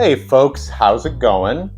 Hey folks, how's it going?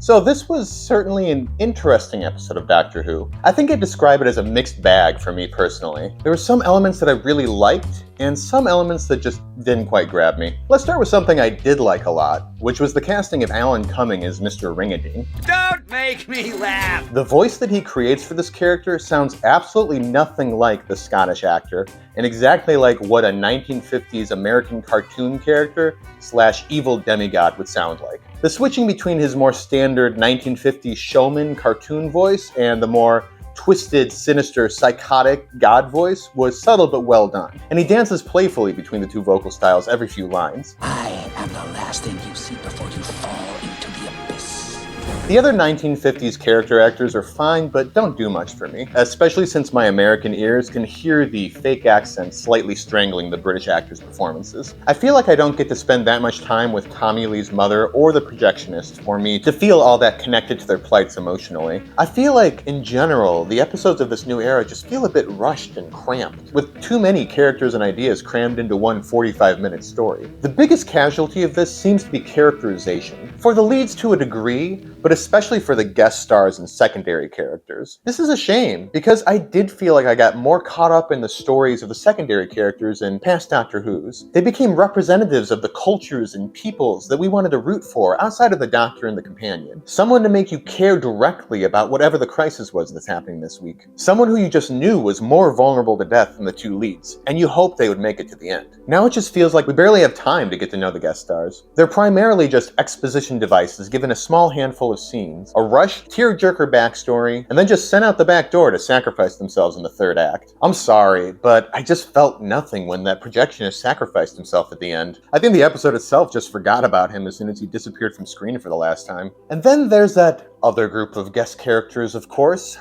So this was certainly an interesting episode of Doctor Who. I think I'd describe it as a mixed bag for me personally. There were some elements that I really liked, and some elements that just didn't quite grab me. Let's start with something I did like a lot, which was the casting of Alan Cumming as Mr. Ring-a-Ding. Don't make me laugh! The voice that he creates for this character sounds absolutely nothing like the Scottish actor, and exactly like what a 1950s American cartoon character / evil demigod would sound like. The switching between his more standard 1950s showman cartoon voice and the more twisted, sinister, psychotic god voice was subtle but well done, and he dances playfully between the two vocal styles every few lines. I am the last thing you see before you fall into the abyss. The other 1950s character actors are fine, but don't do much for me, especially since my American ears can hear the fake accent slightly strangling the British actors' performances. I feel like I don't get to spend that much time with Tommy Lee's mother or the projectionist for me to feel all that connected to their plights emotionally. I feel like, in general, the episodes of this new era just feel a bit rushed and cramped, with too many characters and ideas crammed into one 45-minute story. The biggest casualty of this seems to be characterization. For the leads to a degree, but especially for the guest stars and secondary characters. This is a shame, because I did feel like I got more caught up in the stories of the secondary characters in past Doctor Who's. They became representatives of the cultures and peoples that we wanted to root for outside of the Doctor and the Companion. Someone to make you care directly about whatever the crisis was that's happening this week. Someone who you just knew was more vulnerable to death than the two leads, and you hoped they would make it to the end. Now it just feels like we barely have time to get to know the guest stars. They're primarily just exposition devices given a small handful of scenes, a rushed, tearjerker backstory, and then just sent out the back door to sacrifice themselves in the third act. I'm sorry, but I just felt nothing when that projectionist sacrificed himself at the end. I think the episode itself just forgot about him as soon as he disappeared from screen for the last time. And then there's that other group of guest characters, of course.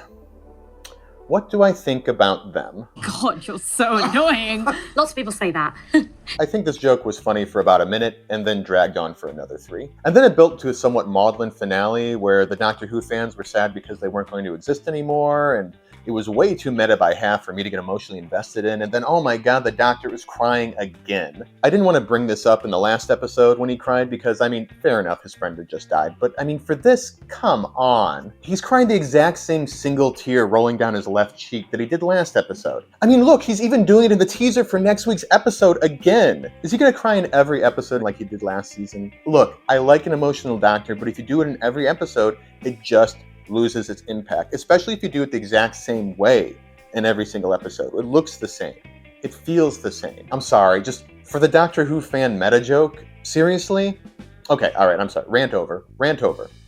What do I think about them? God, you're so annoying. Lots of people say that. I think this joke was funny for about a minute and then dragged on for another 3. And then it built to a somewhat maudlin finale where the Doctor Who fans were sad because they weren't going to exist anymore, and it was way too meta by half for me to get emotionally invested in, and then oh my god, the Doctor was crying again. I didn't want to bring this up in the last episode when he cried because, fair enough, his friend had just died, but for this, come on. He's crying the exact same single tear rolling down his left cheek that he did last episode. Look, he's even doing it in the teaser for next week's episode again. Is he gonna cry in every episode like he did last season? Look, I like an emotional Doctor, but if you do it in every episode, it just loses its impact, especially if you do it the exact same way in every single episode. It looks the same. It feels the same. I'm sorry, just for the Doctor Who fan meta joke, seriously? Okay, alright, I'm sorry. Rant over.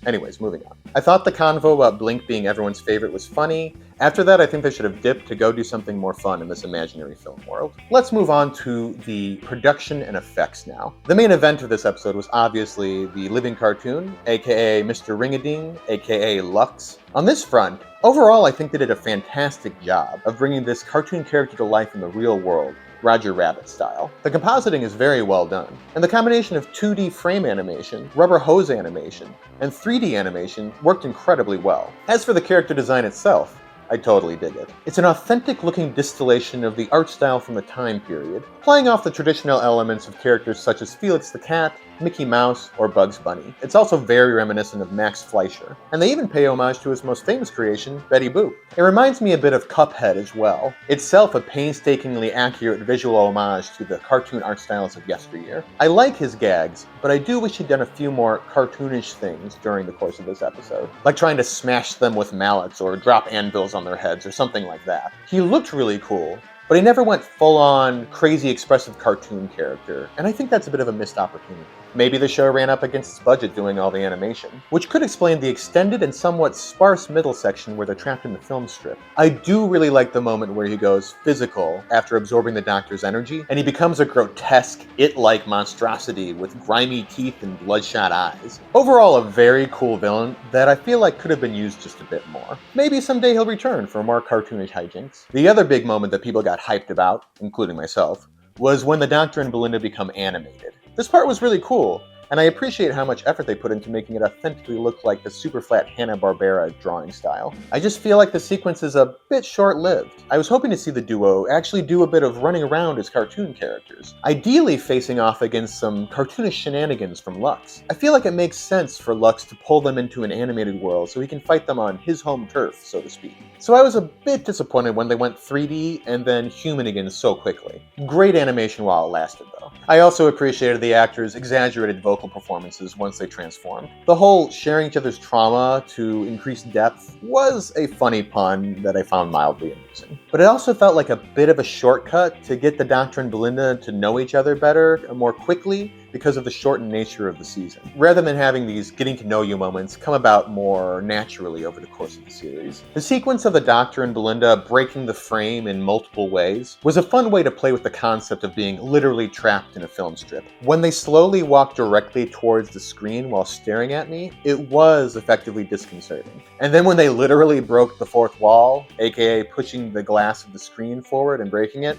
Anyways, moving on. I thought the convo about Blink being everyone's favorite was funny. After that, I think they should have dipped to go do something more fun in this imaginary film world. Let's move on to the production and effects now. The main event of this episode was obviously the living cartoon, aka Mr. Ring-a-Ding, aka Lux. On this front, overall I think they did a fantastic job of bringing this cartoon character to life in the real world, Roger Rabbit style. The compositing is very well done, and the combination of 2D frame animation, rubber hose animation, and 3D animation worked incredibly well. As for the character design itself, I totally dig it. It's an authentic looking distillation of the art style from the time period, playing off the traditional elements of characters such as Felix the Cat, Mickey Mouse, or Bugs Bunny. It's also very reminiscent of Max Fleischer, and they even pay homage to his most famous creation, Betty Boop. It reminds me a bit of Cuphead as well, itself a painstakingly accurate visual homage to the cartoon art styles of yesteryear. I like his gags, but I do wish he'd done a few more cartoonish things during the course of this episode, like trying to smash them with mallets or drop anvils on their heads or something like that. He looked really cool, but he never went full-on, crazy expressive cartoon character, and I think that's a bit of a missed opportunity. Maybe the show ran up against its budget doing all the animation, which could explain the extended and somewhat sparse middle section where they're trapped in the film strip. I do really like the moment where he goes physical after absorbing the Doctor's energy, and he becomes a grotesque, it-like monstrosity with grimy teeth and bloodshot eyes. Overall, a very cool villain that I feel like could have been used just a bit more. Maybe someday he'll return for more cartoonish hijinks. The other big moment that people got hyped about, including myself, was when the Doctor and Belinda become animated. This part was really cool, and I appreciate how much effort they put into making it authentically look like the super flat Hanna-Barbera drawing style. I just feel like the sequence is a bit short-lived. I was hoping to see the duo actually do a bit of running around as cartoon characters, ideally facing off against some cartoonish shenanigans from Lux. I feel like it makes sense for Lux to pull them into an animated world so he can fight them on his home turf, so to speak. So I was a bit disappointed when they went 3D and then human again so quickly. Great animation while it lasted, though. I also appreciated the actors' exaggerated vocal performances once they transformed. The whole sharing each other's trauma to increase depth was a funny pun that I found mildly amusing. But it also felt like a bit of a shortcut to get the Doctor and Belinda to know each other better more quickly because of the shortened nature of the season, rather than having these getting to know you moments come about more naturally over the course of the series. The sequence of the Doctor and Belinda breaking the frame in multiple ways was a fun way to play with the concept of being literally trapped in a film strip. When they slowly walked directly towards the screen while staring at me, it was effectively disconcerting. And then when they literally broke the fourth wall, aka pushing the glass of the screen forward and breaking it,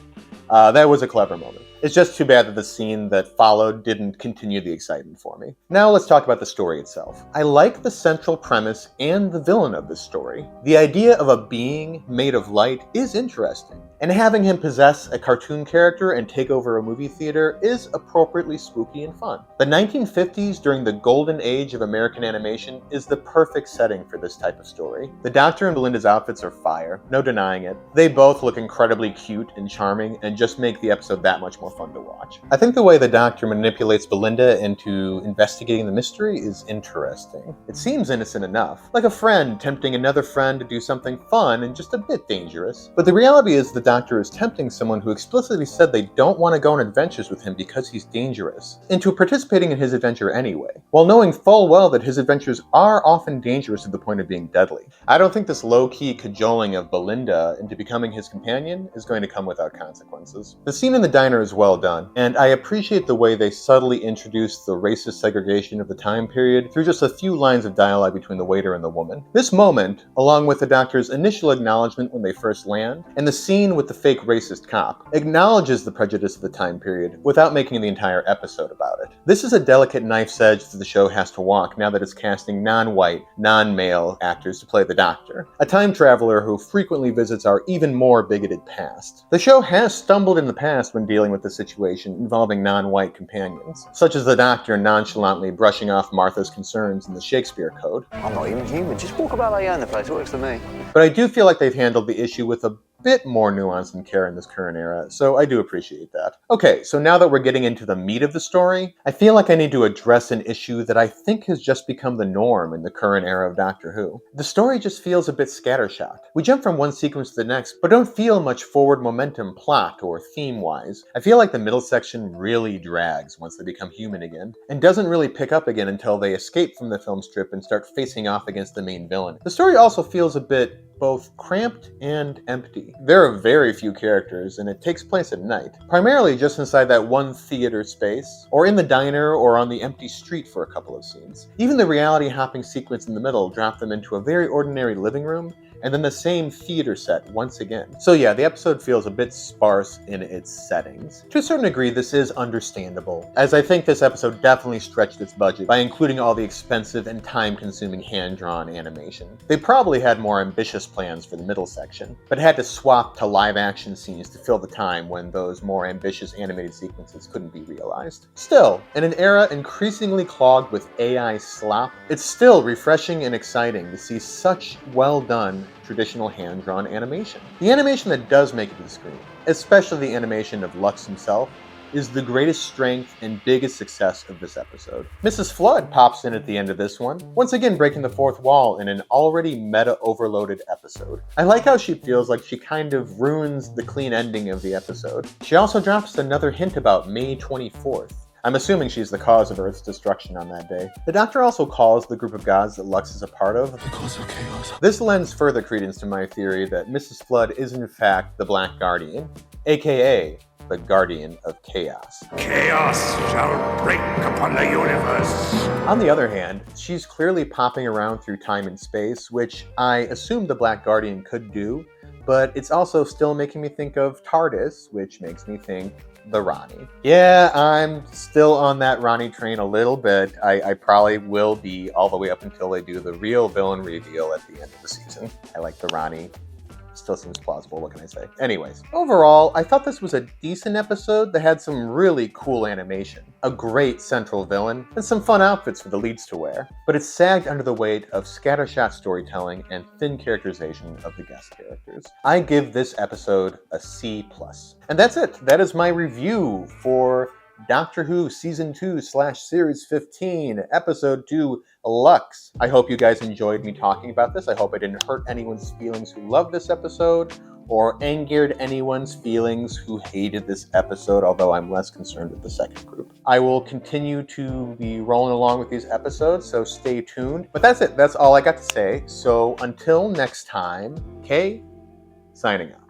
that was a clever moment. It's just too bad that the scene that followed didn't continue the excitement for me. Now let's talk about the story itself. I like the central premise and the villain of this story. The idea of a being made of light is interesting, and having him possess a cartoon character and take over a movie theater is appropriately spooky and fun. The 1950s, during the golden age of American animation, is the perfect setting for this type of story. The Doctor and Belinda's outfits are fire, no denying it. They both look incredibly cute and charming and just make the episode that much more fun to watch. I think the way the Doctor manipulates Belinda into investigating the mystery is interesting. It seems innocent enough, like a friend tempting another friend to do something fun and just a bit dangerous. But the reality is the Doctor is tempting someone who explicitly said they don't want to go on adventures with him because he's dangerous, into participating in his adventure anyway, while knowing full well that his adventures are often dangerous to the point of being deadly. I don't think this low-key cajoling of Belinda into becoming his companion is going to come without consequences. The scene in the diner is well done, and I appreciate the way they subtly introduce the racist segregation of the time period through just a few lines of dialogue between the waiter and the woman. This moment, along with the Doctor's initial acknowledgement when they first land, and the scene with the fake racist cop, acknowledges the prejudice of the time period without making the entire episode about it. This is a delicate knife's edge that the show has to walk now that it's casting non-white, non-male actors to play the Doctor, a time traveler who frequently visits our even more bigoted past. The show has stumbled in the past when dealing with the situation involving non-white companions, such as the Doctor nonchalantly brushing off Martha's concerns in the Shakespeare Code. I'm not even human. Just walk about like you own the place. It works for me. But I do feel like they've handled the issue with a bit more nuance and care in this current era, so I do appreciate that. Okay, so now that we're getting into the meat of the story, I feel like I need to address an issue that I think has just become the norm in the current era of Doctor Who. The story just feels a bit scattershot. We jump from one sequence to the next, but don't feel much forward momentum plot or theme-wise. I feel like the middle section really drags once they become human again, and doesn't really pick up again until they escape from the film strip and start facing off against the main villain. The story also feels a bit both cramped and empty. There are very few characters, and it takes place at night, primarily just inside that one theater space, or in the diner, or on the empty street for a couple of scenes. Even the reality-hopping sequence in the middle dropped them into a very ordinary living room, and then the same theater set once again. So yeah, the episode feels a bit sparse in its settings. To a certain degree, this is understandable, as I think this episode definitely stretched its budget by including all the expensive and time-consuming hand-drawn animation. They probably had more ambitious plans for the middle section, but had to swap to live-action scenes to fill the time when those more ambitious animated sequences couldn't be realized. Still, in an era increasingly clogged with AI slop, it's still refreshing and exciting to see such well-done traditional hand-drawn animation. The animation that does make it to the screen, especially the animation of Lux himself, is the greatest strength and biggest success of this episode. Mrs. Flood pops in at the end of this one, once again breaking the fourth wall in an already meta-overloaded episode. I like how she feels like she kind of ruins the clean ending of the episode. She also drops another hint about May 24th. I'm assuming she's the cause of Earth's destruction on that day. The Doctor also calls the group of gods that Lux is a part of the cause of chaos. This lends further credence to my theory that Mrs. Flood is in fact the Black Guardian, aka the Guardian of Chaos. Chaos shall break upon the universe. On the other hand, she's clearly popping around through time and space, which I assume the Black Guardian could do, but it's also still making me think of TARDIS, which makes me think the Ronnie. Yeah, I'm still on that Ronnie train a little bit. I probably will be all the way up until they do the real villain reveal at the end of the season. I like the Ronnie. Still seems plausible, what can I say? Anyways, overall, I thought this was a decent episode that had some really cool animation, a great central villain, and some fun outfits for the leads to wear. But it sagged under the weight of scattershot storytelling and thin characterization of the guest characters. I give this episode a C+. And that's it. That is my review for Doctor Who Season 2/Series 15, Episode 2, Lux. I hope you guys enjoyed me talking about this. I hope I didn't hurt anyone's feelings who loved this episode, or angered anyone's feelings who hated this episode, although I'm less concerned with the second group. I will continue to be rolling along with these episodes, so stay tuned. But that's it. That's all I got to say. So until next time, Kay, signing out.